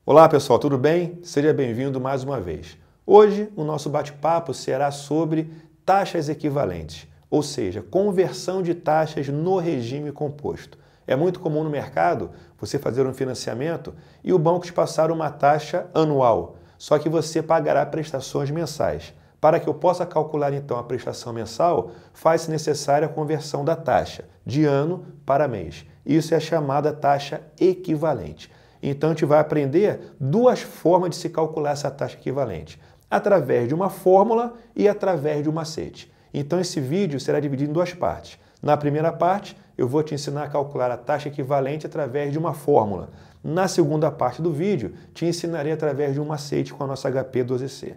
Olá pessoal, tudo bem? Seja bem-vindo mais uma vez. Hoje o nosso bate-papo será sobre taxas equivalentes, ou seja, conversão de taxas no regime composto. É muito comum no mercado você fazer um financiamento e o banco te passar uma taxa anual, só que você pagará prestações mensais. Para que eu possa calcular então a prestação mensal, faz-se necessária a conversão da taxa de ano para mês. Isso é a chamada taxa equivalente. Então a gente vai aprender duas formas de se calcular essa taxa equivalente, através de uma fórmula e através de um macete. Então esse vídeo será dividido em duas partes. Na primeira parte, eu vou te ensinar a calcular a taxa equivalente através de uma fórmula. Na segunda parte do vídeo, te ensinarei através de um macete com a nossa HP 12C.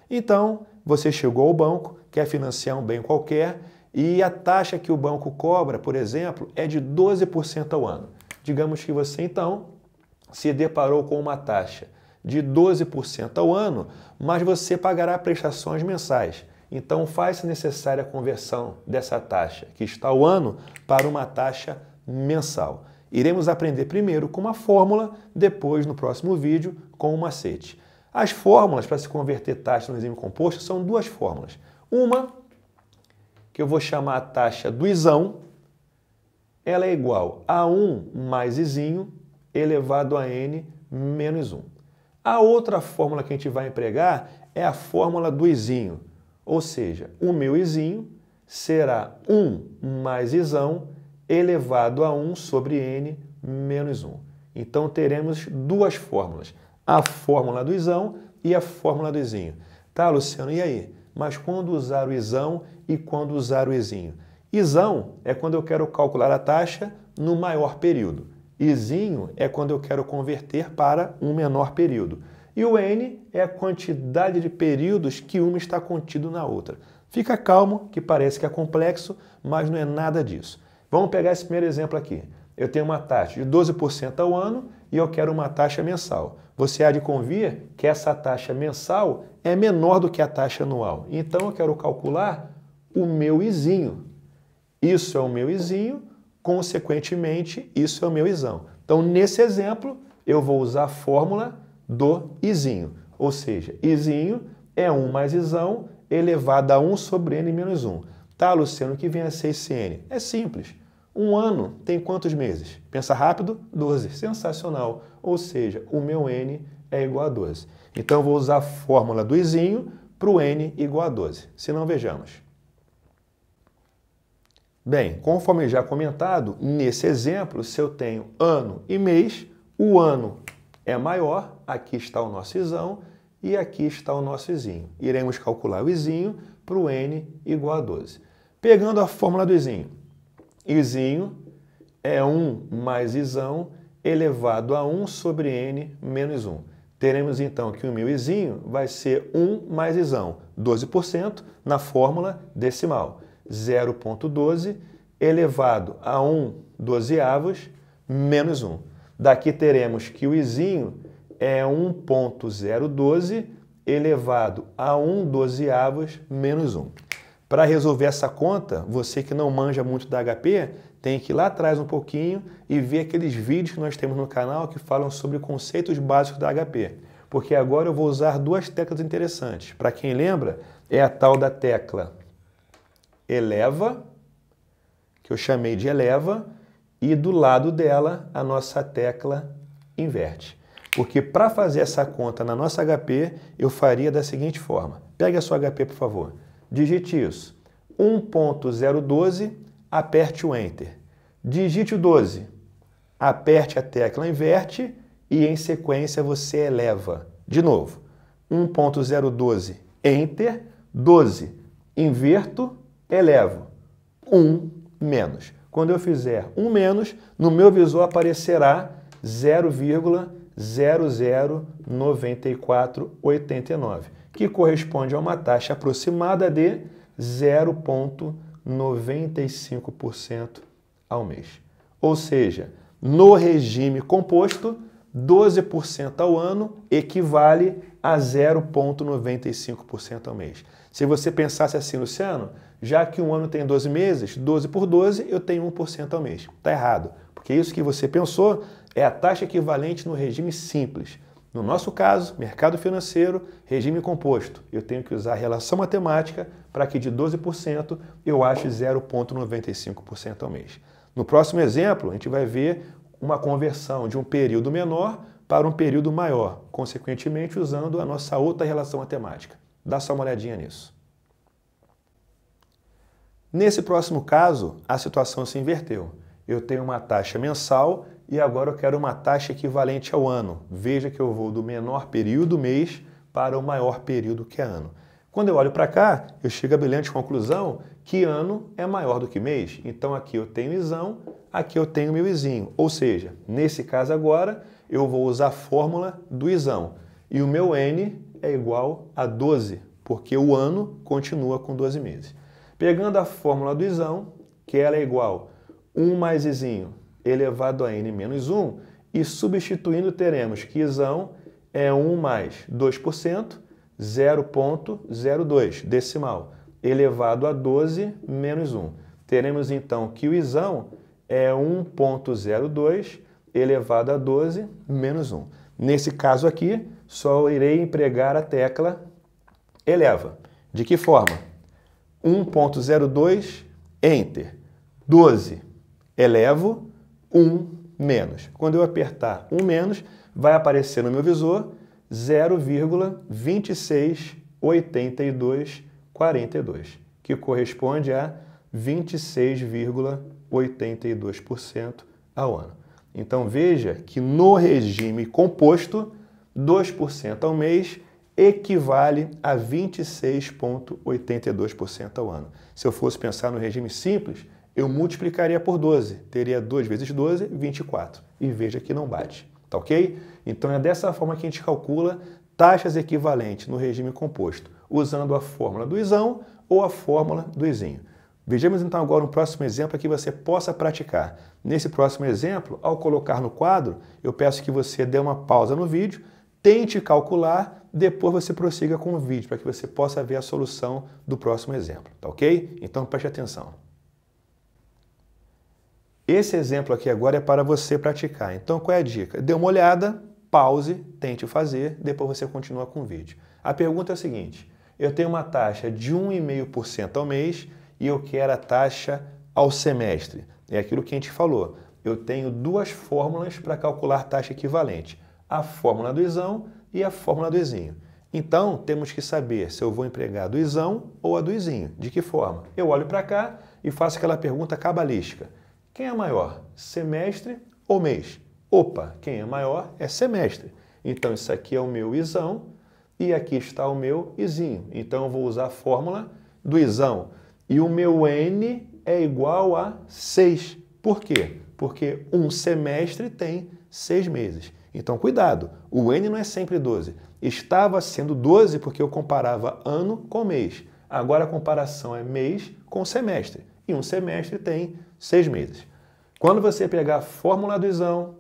Então, você chegou ao banco, quer financiar um bem qualquer e a taxa que o banco cobra, por exemplo, é de 12% ao ano. Digamos que você, então, se deparou com uma taxa de 12% ao ano, mas você pagará prestações mensais. Então, faz-se necessária a conversão dessa taxa que está ao ano para uma taxa mensal. Iremos aprender primeiro com uma fórmula, depois, no próximo vídeo, com um macete. As fórmulas para se converter taxa no regime composto são duas fórmulas. Uma, que eu vou chamar a taxa do isão, ela é igual a 1 mais izinho elevado a n menos 1. A outra fórmula que a gente vai empregar é a fórmula do izinho, ou seja, o meu izinho será 1 mais isão elevado a 1 sobre n menos 1. Então teremos duas fórmulas, a fórmula do isão e a fórmula do izinho. Tá, Luciano, e aí? Mas quando usar o isão e quando usar o izinho? Isão é quando eu quero calcular a taxa no maior período. Izinho é quando eu quero converter para um menor período. E o n é a quantidade de períodos que uma está contido na outra. Fica calmo, que parece que é complexo, mas não é nada disso. Vamos pegar esse primeiro exemplo aqui. Eu tenho uma taxa de 12% ao ano e eu quero uma taxa mensal. Você há de convir que essa taxa mensal é menor do que a taxa anual. Então eu quero calcular o meu izinho. Isso é o meu izinho, consequentemente, isso é o meu isão. Então, nesse exemplo, eu vou usar a fórmula do izinho. Ou seja, izinho é 1 mais isão elevado a 1 sobre n menos 1. Tá, Luciano, o que vem a ser esse n? É simples. Um ano tem quantos meses? Pensa rápido, 12. Sensacional. Ou seja, o meu n é igual a 12. Então, eu vou usar a fórmula do izinho para o n igual a 12. Se não, vejamos. Bem, conforme já comentado, nesse exemplo, se eu tenho ano e mês, o ano é maior, aqui está o nosso isão e aqui está o nosso izinho. Iremos calcular o izinho para o n igual a 12. Pegando a fórmula do izinho. Izinho é 1 mais isão elevado a 1 sobre n menos 1. Teremos então que o meu izinho vai ser 1 mais isão, 12% na fórmula decimal. 0,12 elevado a 1 dozeavos menos 1. Daqui teremos que o izinho é 1,012 elevado a 1 dozeavos menos 1. Para resolver essa conta, você que não manja muito da HP, tem que ir lá atrás um pouquinho e ver aqueles vídeos que nós temos no canal que falam sobre conceitos básicos da HP. Porque agora eu vou usar duas teclas interessantes. Para quem lembra, é a tal da tecla eleva, que eu chamei de eleva, e do lado dela a nossa tecla inverte. Porque para fazer essa conta na nossa HP, eu faria da seguinte forma. Pegue a sua HP, por favor. Digite isso. 1,012, aperte o Enter. Digite o 12, aperte a tecla inverte e em sequência você eleva. De novo. 1,012, Enter, 12, inverto, elevo. 1 menos. Quando eu fizer 1 menos, no meu visor aparecerá 0,009489, que corresponde a uma taxa aproximada de 0,95% ao mês. Ou seja, no regime composto, 12% ao ano equivale a 0,95% ao mês. Se você pensasse assim, Luciano, já que um ano tem 12 meses, 12 por 12, eu tenho 1% ao mês. Está errado, porque isso que você pensou é a taxa equivalente no regime simples. No nosso caso, mercado financeiro, regime composto, eu tenho que usar a relação matemática para que de 12% eu ache 0,95% ao mês. No próximo exemplo, a gente vai ver uma conversão de um período menor para um período maior, consequentemente usando a nossa outra relação matemática. Dá só uma olhadinha nisso. Nesse próximo caso, a situação se inverteu. Eu tenho uma taxa mensal e agora eu quero uma taxa equivalente ao ano. Veja que eu vou do menor período, mês, para o maior período, que é ano. Quando eu olho para cá, eu chego à brilhante conclusão que ano é maior do que mês. Então aqui eu tenho isão, aqui eu tenho meu izinho. Ou seja, nesse caso agora, eu vou usar a fórmula do isão. E o meu N é igual a 12, porque o ano continua com 12 meses. Pegando a fórmula do isão, que ela é igual a 1 mais izinho elevado a n menos 1, e substituindo teremos que isão é 1 mais 2%, 0,02 decimal, elevado a 12 menos 1. Teremos então que o isão é 1,02 elevado a 12 menos 1. Nesse caso aqui, só irei empregar a tecla eleva. De que forma? 1,02, Enter. 12, elevo, 1 menos. Quando eu apertar 1 menos, vai aparecer no meu visor 0,268242, que corresponde a 26,82% ao ano. Então veja que no regime composto, 2% ao mês equivale a 26,82% ao ano. Se eu fosse pensar no regime simples, eu multiplicaria por 12, teria 2 vezes 12, 24. E veja que não bate, tá ok? Então é dessa forma que a gente calcula taxas equivalentes no regime composto, usando a fórmula do isão ou a fórmula do izinho. Vejamos então agora um próximo exemplo para que você possa praticar. Nesse próximo exemplo, ao colocar no quadro, eu peço que você dê uma pausa no vídeo, tente calcular, depois você prossiga com o vídeo, para que você possa ver a solução do próximo exemplo, tá ok? Então preste atenção. Esse exemplo aqui agora é para você praticar. Então qual é a dica? Dê uma olhada, pause, tente fazer, depois você continua com o vídeo. A pergunta é a seguinte: eu tenho uma taxa de 1,5% ao mês e eu quero a taxa ao semestre. É aquilo que a gente falou. Eu tenho duas fórmulas para calcular taxa equivalente. A fórmula do isão e a fórmula do izinho. Então, temos que saber se eu vou empregar a do isão ou a do izinho. De que forma? Eu olho para cá e faço aquela pergunta cabalística. Quem é maior, semestre ou mês? Opa, quem é maior é semestre. Então, isso aqui é o meu isão e aqui está o meu izinho. Então, eu vou usar a fórmula do isão. E o meu N é igual a 6. Por quê? Porque um semestre tem 6 meses. Então, cuidado, o N não é sempre 12. Estava sendo 12 porque eu comparava ano com mês. Agora a comparação é mês com semestre. E um semestre tem 6 meses. Quando você pegar a fórmula do isão,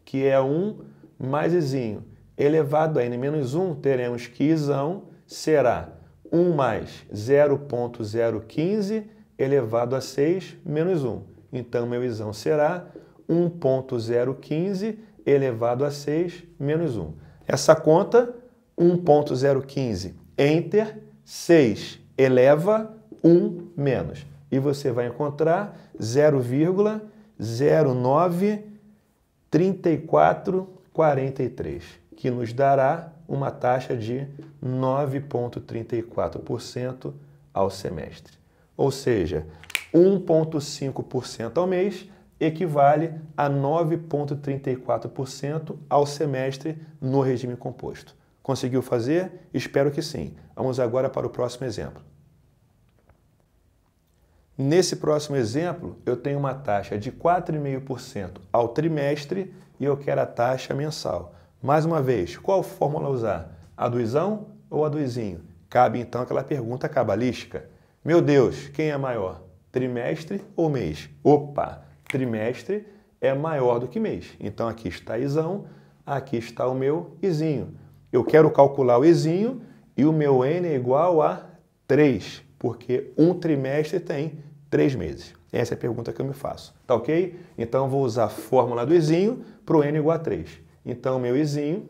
que é 1 mais izinho, elevado a n menos 1, teremos que isão será 1 mais 0,015 elevado a 6 menos 1. Então, meu isão será 1,015 elevado a 6 menos 1. Essa conta, 1,015, Enter, 6 eleva 1 menos. E você vai encontrar 0,093443, que nos dará uma taxa de 9,34% ao semestre. Ou seja, 1,5% ao mês equivale a 9,34% ao semestre no regime composto. Conseguiu fazer? Espero que sim. Vamos agora para o próximo exemplo. Nesse próximo exemplo, eu tenho uma taxa de 4,5% ao trimestre e eu quero a taxa mensal. Mais uma vez, qual fórmula usar? A do isão ou a do izinho? Cabe então aquela pergunta cabalística. Meu Deus, quem é maior? Trimestre ou mês? Opa, trimestre é maior do que mês. Então aqui está isão, aqui está o meu izinho. Eu quero calcular o izinho e o meu N é igual a 3, porque um trimestre tem 3 meses. Essa é a pergunta que eu me faço. Tá ok? Então eu vou usar a fórmula do izinho para o N igual a 3. Então meu izinho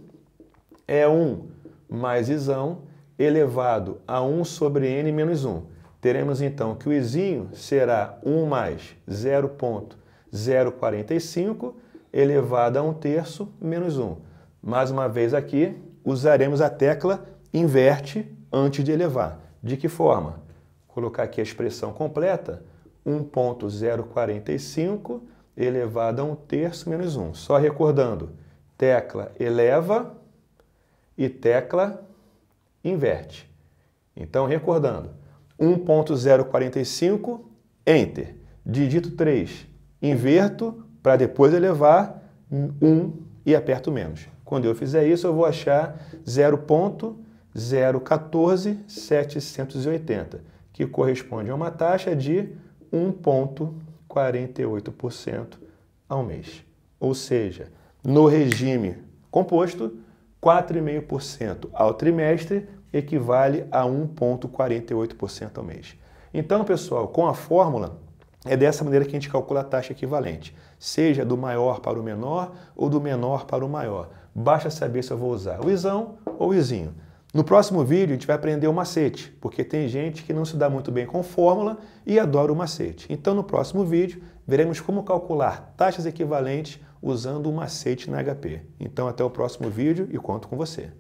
é 1 mais Izão elevado a 1 sobre N menos 1. Teremos então que o Izinho será 1 mais 0,045 elevado a 1/3 menos 1. Mais uma vez aqui, usaremos a tecla inverte antes de elevar. De que forma? Vou colocar aqui a expressão completa, 1,045 elevado a 1/3 menos 1. Só recordando, tecla eleva e tecla inverte. Então, recordando, 1,045, Enter. Digito 3, inverto para depois elevar 1 e aperto menos. Quando eu fizer isso, eu vou achar 0,014780, que corresponde a uma taxa de 1,48% ao mês. Ou seja, no regime composto, 4,5% ao trimestre equivale a 1,48% ao mês. Então, pessoal, com a fórmula, é dessa maneira que a gente calcula a taxa equivalente, seja do maior para o menor ou do menor para o maior. Basta saber se eu vou usar o Izão ou o Izinho. No próximo vídeo, a gente vai aprender o macete, porque tem gente que não se dá muito bem com fórmula e adora o macete. Então, no próximo vídeo, veremos como calcular taxas equivalentes usando o macete na HP. Então, até o próximo vídeo e conto com você.